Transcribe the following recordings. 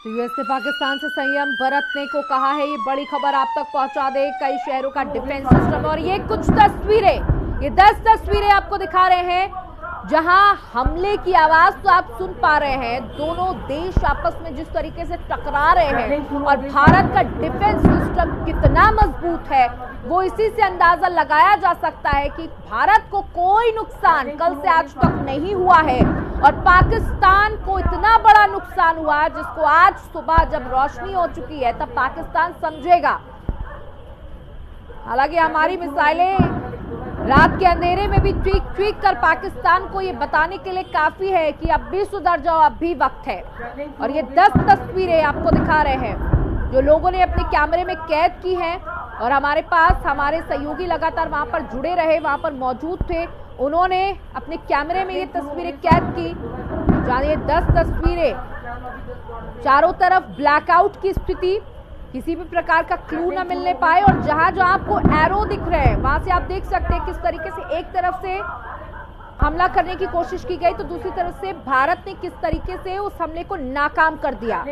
तो यूएस ने पाकिस्तान से संयम बरतने को कहा है। ये बड़ी खबर आप तक पहुंचा दे। कई शहरों का डिफेंस सिस्टम और ये कुछ तस्वीरें, ये 10 तस्वीरें आपको दिखा रहे हैं जहां हमले की आवाज तो आप सुन पा रहे हैं। दोनों देश आपस में जिस तरीके से टकरा रहे हैं और भारत का डिफेंस सिस्टम कितना मजबूत है वो इसी से अंदाजा लगाया जा सकता है कि भारत को कोई नुकसान कल से आज तक नहीं हुआ है और पाकिस्तान को इतना बड़ा नुकसान हुआ जिसको आज सुबह जब रोशनी हो चुकी है तब पाकिस्तान समझेगा। हालांकि हमारी मिसाइलें रात के अंधेरे में भी ट्वीक कर पाकिस्तान को ये बताने के लिए काफी है कि अब भी सुधर जाओ, अब भी वक्त है। और ये 10 तस्वीरें आपको दिखा रहे हैं जो लोगों ने अपने कैमरे में कैद की हैं और हमारे पास हमारे सहयोगी लगातार वहां पर जुड़े रहे, वहां पर मौजूद थे। उन्होंने अपने कैमरे में ये तस्वीरें कैद की जहां ये 10 तस्वीरें, चारों तरफ ब्लैकआउट की स्थिति, किसी भी प्रकार का क्लू न मिलने पाए और जहां जहां आपको एरो दिख रहे हैं वहां से आप देख सकते हैं किस तरीके से एक तरफ से हमला करने की कोशिश की गई तो दूसरी तरफ से भारत ने किस तरीके से उस हमले को नाकाम कर दिया।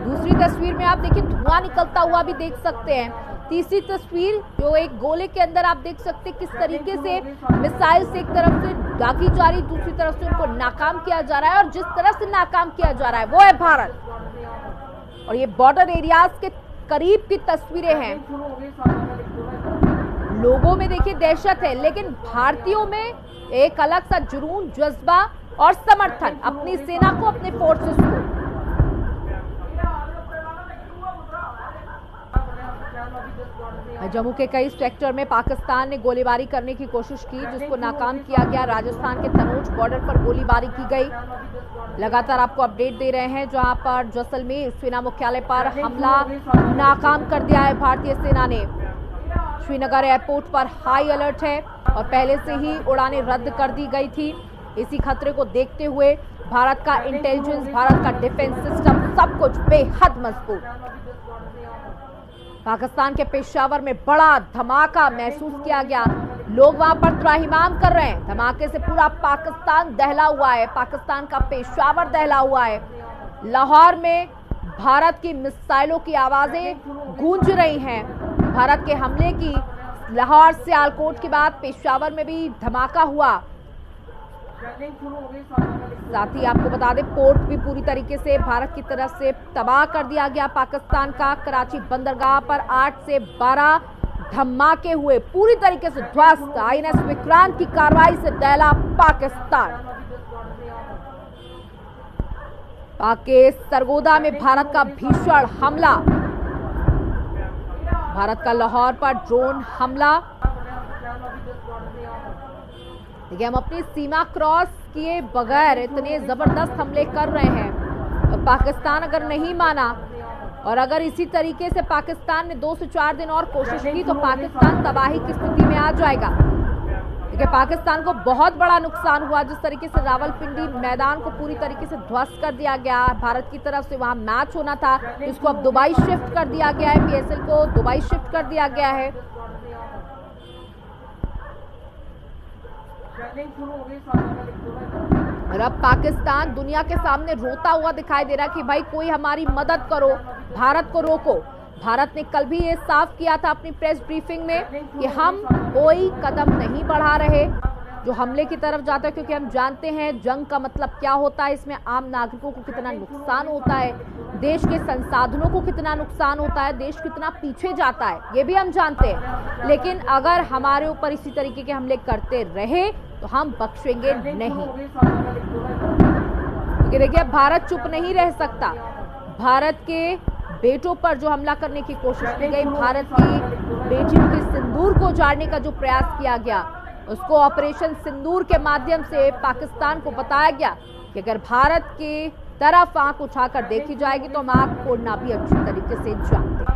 दूसरी तस्वीर में आप देखिए धुआं निकलता हुआ भी देख सकते हैं। तीसरी तस्वीर जो एक गोले के अंदर आप देख सकते हैं किस तरीके से मिसाइल से एक तरफ से दागी जा रही, दूसरी तरफ से उनको नाकाम किया जा रहा है और जिस तरह से नाकाम किया जा रहा है वो है भारत। और ये बॉर्डर एरियाज के करीब की तस्वीरें हैं। लोगों में देखिए दहशत है लेकिन भारतीयों में एक अलग सा जुनून, जज्बा और समर्थन अपनी सेना को, अपने फोर्सेस को। जम्मू के कई सेक्टर में पाकिस्तान ने गोलीबारी करने की कोशिश की जिसको नाकाम किया गया। राजस्थान के तनोज बॉर्डर पर गोलीबारी की गई। लगातार आपको अपडेट दे रहे हैं जहां पर जैसलमेर सेना मुख्यालय पर हमला नाकाम कर दिया है भारतीय सेना ने। श्रीनगर एयरपोर्ट पर हाई अलर्ट है और पहले से ही उड़ानें रद्द कर दी गई थी। इसी खतरे को देखते हुए भारत का इंटेलिजेंस, भारत का डिफेंस सिस्टम सब कुछ बेहद मजबूत। पाकिस्तान के पेशावर में बड़ा धमाका महसूस किया गया। लोग वहां पर त्राहिमाम कर रहे हैं। धमाके से पूरा पाकिस्तान दहला हुआ है, पाकिस्तान का पेशावर दहला हुआ है। लाहौर में भारत की मिसाइलों की आवाजें गूंज रही हैं। भारत के हमले की लाहौर सियालकोट के बाद पेशावर में भी धमाका हुआ। साथ ही आपको बता दें पोर्ट भी पूरी तरीके से भारत की तरफ से तबाह कर दिया गया पाकिस्तान का। कराची बंदरगाह पर 8 से 12 धमाके हुए, पूरी तरीके से ध्वस्त। आईएनएस विक्रांत की कार्रवाई से दहला पाकिस्तान। पाक के सरगोदा में भारत का भीषण हमला, भारत का लाहौर पर ड्रोन हमला। देखिए हम अपनी सीमा क्रॉस किए बगैर इतने जबरदस्त हमले कर रहे हैं और पाकिस्तान अगर नहीं माना और अगर इसी तरीके से पाकिस्तान ने 2 से 4 दिन और कोशिश की तो पाकिस्तान तबाही की स्थिति में आ जाएगा। देखिए पाकिस्तान को बहुत बड़ा नुकसान हुआ। जिस तरीके से रावलपिंडी मैदान को पूरी तरीके से ध्वस्त कर दिया गया, भारत की तरफ से वहां मैच होना था जिसको अब दुबई शिफ्ट कर दिया गया है, पीएसएल को दुबई शिफ्ट कर दिया गया है। और अब पाकिस्तान दुनिया के सामने रोता हुआ दिखाई दे रहा है कि भाई कोई हमारी मदद करो, भारत को रोको। भारत ने कल भी ये साफ किया था अपनी प्रेस ब्रीफिंग में कि हम कोई कदम नहीं बढ़ा रहे जो हमले की तरफ जाता है, क्योंकि हम जानते हैं जंग का मतलब क्या होता है, इसमें आम नागरिकों को कितना नुकसान होता है, देश के संसाधनों को कितना नुकसान होता है, देश कितना पीछे जाता है, ये भी हम जानते हैं। लेकिन अगर हमारे ऊपर इसी तरीके के हमले करते रहे तो हम बख्शेंगे नहीं। क्योंकि देखिए भारत चुप नहीं रह सकता। भारत के बेटों पर जो हमला करने की कोशिश की गई, भारत की बेटियों के सिंदूर को उजाड़ने का जो प्रयास किया गया, उसको ऑपरेशन सिंदूर के माध्यम से पाकिस्तान को बताया गया कि अगर भारत की तरफ आंख उठाकर देखी जाएगी तो हम आंख फोड़ना भी अच्छी तरीके से जानते हैं।